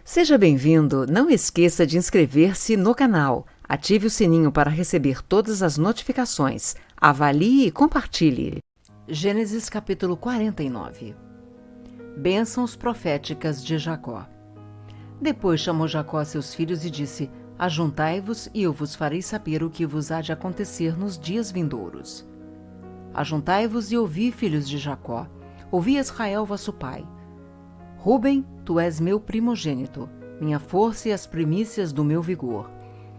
Seja bem-vindo, não esqueça de inscrever-se no canal, ative o sininho para receber todas as notificações, avalie e compartilhe. Gênesis capítulo 49. Bênçãos proféticas de Jacó. Depois chamou Jacó a seus filhos e disse: Ajuntai-vos e eu vos farei saber o que vos há de acontecer nos dias vindouros. Ajuntai-vos e ouvi, filhos de Jacó, ouvi Israel vosso pai. Rúben, tu és meu primogênito, minha força e as primícias do meu vigor,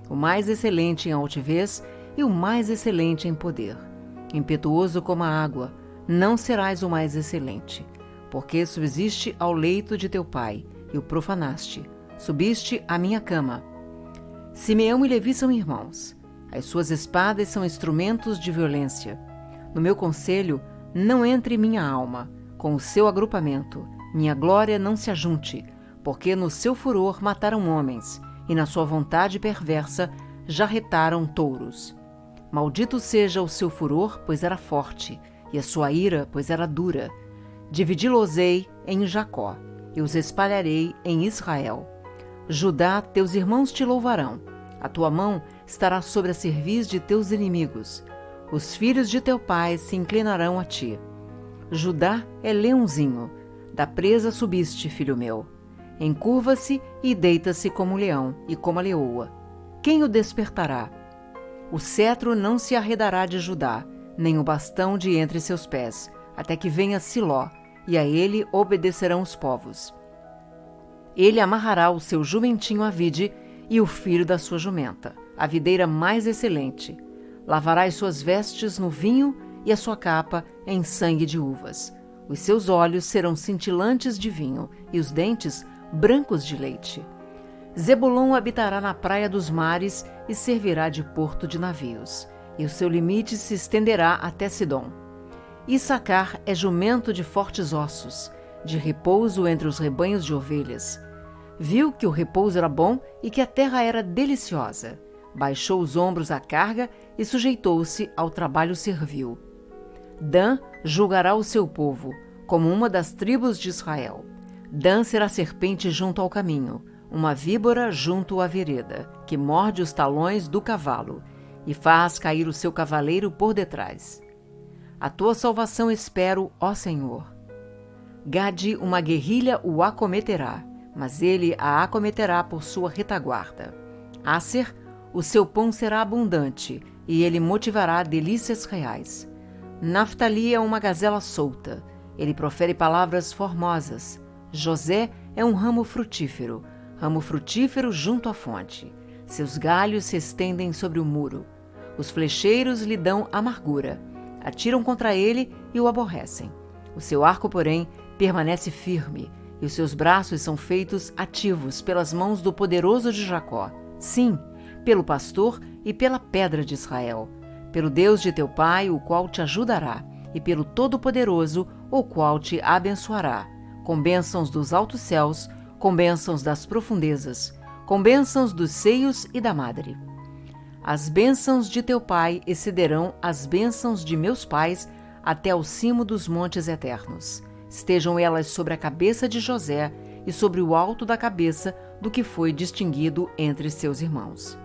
o mais excelente em altivez e o mais excelente em poder. Impetuoso como a água, não serás o mais excelente, porque subsiste ao leito de teu pai, e o profanaste, subiste à minha cama. Simeão e Levi são irmãos, as suas espadas são instrumentos de violência. No meu conselho não entre minha alma, com o seu agrupamento, minha glória não se ajunte, porque no seu furor mataram homens, e na sua vontade perversa jarretaram touros. Maldito seja o seu furor, pois era forte, e a sua ira, pois era dura. Dividi-los-ei em Jacó, e os espalharei em Israel. Judá, teus irmãos te louvarão, a tua mão estará sobre a cerviz de teus inimigos. Os filhos de teu pai se inclinarão a ti. Judá é leãozinho, da presa subiste, filho meu. Encurva-se e deita-se como um leão e como a leoa. Quem o despertará? O cetro não se arredará de Judá, nem o bastão de entre seus pés, até que venha Siló, e a ele obedecerão os povos. Ele amarrará o seu jumentinho à vide e o filho da sua jumenta, a videira mais excelente. Lavará as suas vestes no vinho e a sua capa em sangue de uvas. Os seus olhos serão cintilantes de vinho e os dentes brancos de leite. Zebulon habitará na praia dos mares e servirá de porto de navios, e o seu limite se estenderá até Sidom. Issacar é jumento de fortes ossos, de repouso entre os rebanhos de ovelhas. Viu que o repouso era bom e que a terra era deliciosa. Baixou os ombros à carga e sujeitou-se ao trabalho servil. Dan julgará o seu povo, como uma das tribos de Israel. Dan será serpente junto ao caminho, uma víbora junto à vereda, que morde os talões do cavalo e faz cair o seu cavaleiro por detrás. A tua salvação espero, ó Senhor. Gade, uma guerrilha o acometerá, mas ele a acometerá por sua retaguarda. Asser, o seu pão será abundante, e ele motivará delícias reais. Naftali é uma gazela solta, ele profere palavras formosas. José é um ramo frutífero junto à fonte. Seus galhos se estendem sobre o muro. Os flecheiros lhe dão amargura, atiram contra ele e o aborrecem. O seu arco, porém, permanece firme, e os seus braços são feitos ativos pelas mãos do poderoso de Jacó. Sim, pelo pastor e pela pedra de Israel, pelo Deus de teu pai, o qual te ajudará, e pelo Todo-Poderoso, o qual te abençoará, com bênçãos dos altos céus, com bênçãos das profundezas, com bênçãos dos seios e da madre. As bênçãos de teu pai excederão as bênçãos de meus pais até ao cimo dos montes eternos. Estejam elas sobre a cabeça de José e sobre o alto da cabeça do que foi distinguido entre seus irmãos.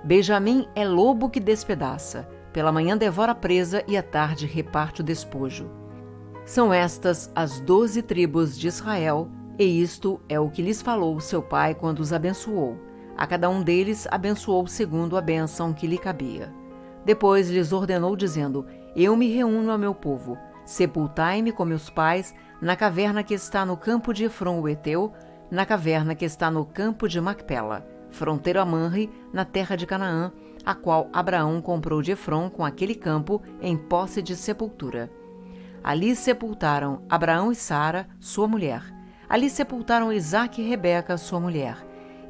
Benjamim é lobo que despedaça, pela manhã devora a presa e à tarde reparte o despojo. São estas as 12 tribos de Israel, e isto é o que lhes falou seu pai quando os abençoou. A cada um deles abençoou segundo a bênção que lhe cabia. Depois lhes ordenou, dizendo: Eu me reúno ao meu povo, sepultai-me com meus pais na caverna que está no campo de Efron o Heteu, na caverna que está no campo de Macpela, fronteiro a Manre, na terra de Canaã, a qual Abraão comprou de Efron com aquele campo em posse de sepultura. Ali sepultaram Abraão e Sara, sua mulher. Ali sepultaram Isaque e Rebeca, sua mulher.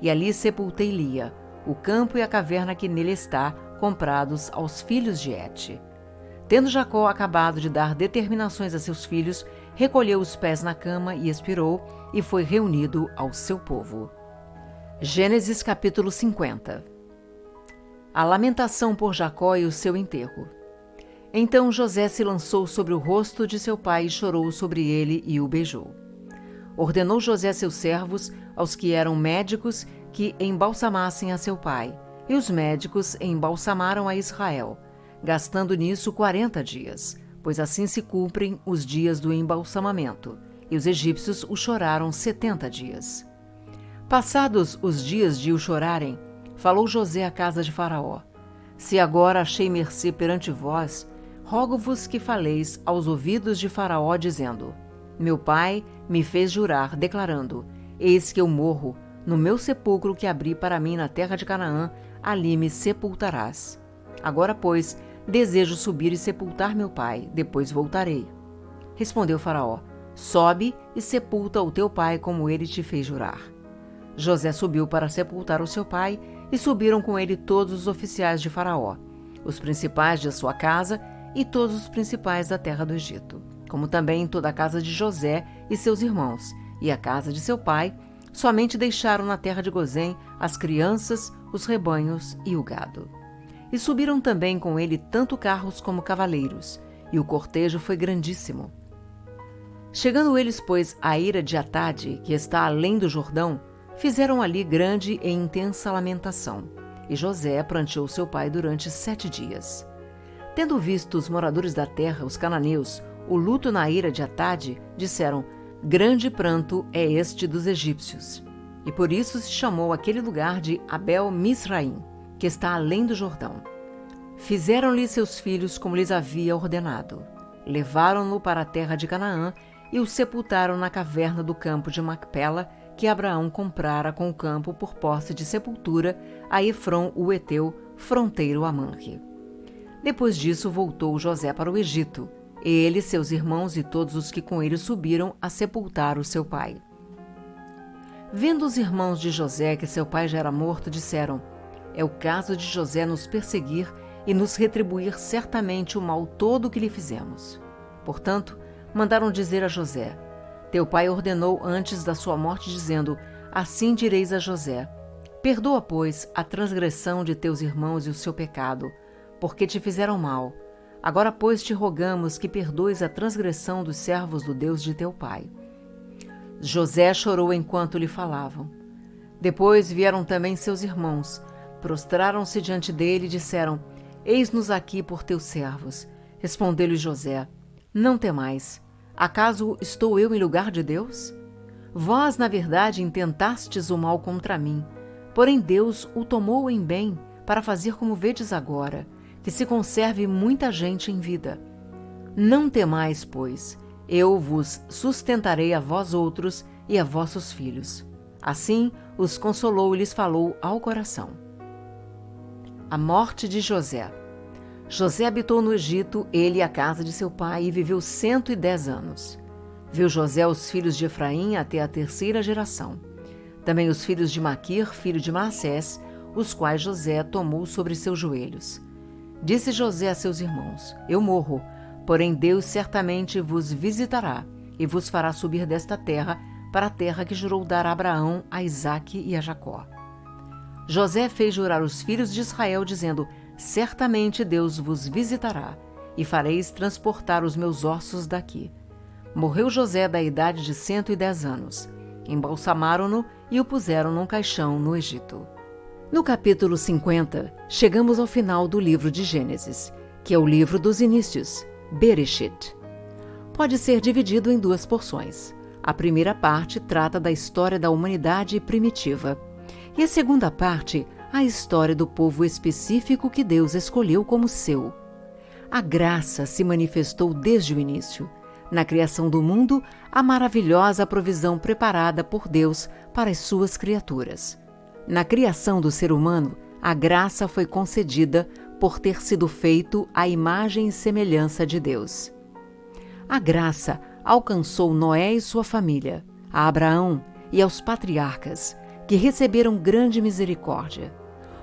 E ali sepultei Lia, o campo e a caverna que nele está, comprados aos filhos de Et. Tendo Jacó acabado de dar determinações a seus filhos, recolheu os pés na cama e expirou, e foi reunido ao seu povo. Gênesis capítulo 50. A lamentação por Jacó e o seu enterro. Então José se lançou sobre o rosto de seu pai e chorou sobre ele e o beijou. Ordenou José a seus servos, aos que eram médicos, que embalsamassem a seu pai. E os médicos embalsamaram a Israel, gastando nisso 40 dias, pois assim se cumprem os dias do embalsamamento. E os egípcios o choraram 70 dias. Passados os dias de o chorarem, falou José à casa de Faraó: Se agora achei mercê perante vós, rogo-vos que faleis aos ouvidos de Faraó, dizendo: Meu pai me fez jurar, declarando: Eis que eu morro, no meu sepulcro que abri para mim na terra de Canaã, ali me sepultarás. Agora, pois, desejo subir e sepultar meu pai, depois voltarei. Respondeu Faraó: Sobe e sepulta o teu pai como ele te fez jurar. José subiu para sepultar o seu pai, e subiram com ele todos os oficiais de Faraó, os principais de sua casa e todos os principais da terra do Egito, como também toda a casa de José e seus irmãos, e a casa de seu pai. Somente deixaram na terra de Gozém as crianças, os rebanhos e o gado. E subiram também com ele tanto carros como cavaleiros, e o cortejo foi grandíssimo. Chegando eles, pois, à ira de Atade, que está além do Jordão, fizeram ali grande e intensa lamentação, e José pranteou seu pai durante 7 dias. Tendo visto os moradores da terra, os cananeus, o luto na ira de Atade, disseram: Grande pranto é este dos egípcios. E por isso se chamou aquele lugar de Abel-Misraim, que está além do Jordão. Fizeram-lhe seus filhos como lhes havia ordenado. Levaram-no para a terra de Canaã e o sepultaram na caverna do campo de Macpela, que Abraão comprara com o campo por posse de sepultura a Efrom o Heteu, fronteiro a Manre. Depois disso voltou José para o Egito, ele, seus irmãos e todos os que com ele subiram a sepultar o seu pai. Vendo os irmãos de José que seu pai já era morto, disseram: É o caso de José nos perseguir e nos retribuir certamente o mal todo que lhe fizemos. Portanto, mandaram dizer a José: Teu pai ordenou antes da sua morte, dizendo: Assim direis a José: Perdoa, pois, a transgressão de teus irmãos e o seu pecado, porque te fizeram mal. Agora, pois, te rogamos que perdoes a transgressão dos servos do Deus de teu pai. José chorou enquanto lhe falavam. Depois vieram também seus irmãos, prostraram-se diante dele e disseram: Eis-nos aqui por teus servos. Respondeu-lhe José: Não temais. Acaso estou eu em lugar de Deus? Vós, na verdade, intentastes o mal contra mim, porém Deus o tomou em bem, para fazer como vedes agora, que se conserve muita gente em vida. Não temais, pois, eu vos sustentarei a vós outros e a vossos filhos. Assim os consolou e lhes falou ao coração. A morte de José. José habitou no Egito, ele e a casa de seu pai, e viveu 110 anos. Viu José os filhos de Efraim até a 3ª geração. Também os filhos de Maquir, filho de Manassés, os quais José tomou sobre seus joelhos. Disse José a seus irmãos: Eu morro, porém Deus certamente vos visitará e vos fará subir desta terra para a terra que jurou dar a Abraão, a Isaque e a Jacó. José fez jurar os filhos de Israel, dizendo: Certamente Deus vos visitará e fareis transportar os meus ossos daqui. Morreu José da idade de 110 anos. Embalsamaram-no e o puseram num caixão no Egito. No capítulo 50, chegamos ao final do livro de Gênesis, que é o livro dos inícios, Bereshit. Pode ser dividido em 2 porções. A primeira parte trata da história da humanidade primitiva, e a segunda parte, a história do povo específico que Deus escolheu como seu. A graça se manifestou desde o início. Na criação do mundo, a maravilhosa provisão preparada por Deus para as suas criaturas. Na criação do ser humano, a graça foi concedida por ter sido feito à imagem e semelhança de Deus. A graça alcançou Noé e sua família, a Abraão e aos patriarcas, que receberam grande misericórdia.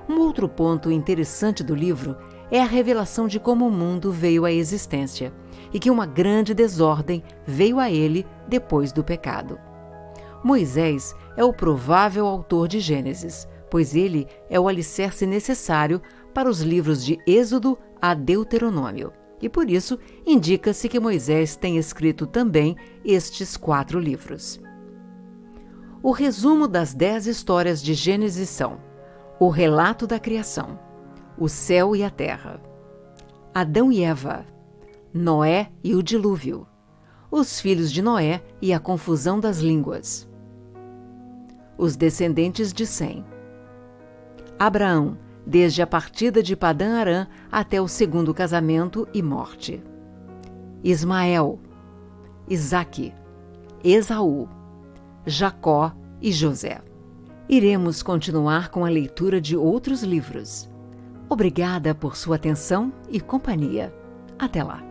Um outro ponto interessante do livro é a revelação de como o mundo veio à existência e que uma grande desordem veio a ele depois do pecado. Moisés é o provável autor de Gênesis, pois ele é o alicerce necessário para os livros de Êxodo a Deuteronômio, e por isso indica-se que Moisés tem escrito também estes 4 livros. O resumo das 10 histórias de Gênesis são: o relato da criação, o céu e a terra, Adão e Eva, Noé e o dilúvio, os filhos de Noé e a confusão das línguas, os descendentes de Sem, Abraão, desde a partida de Padã-Arã até o segundo casamento e morte, Ismael, Isaque, Esaú, Jacó e José. Iremos continuar com a leitura de outros livros. Obrigada por sua atenção e companhia. Até lá!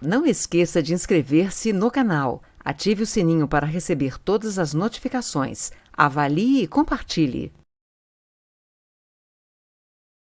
Não esqueça de inscrever-se no canal, ative o sininho para receber todas as notificações, avalie e compartilhe.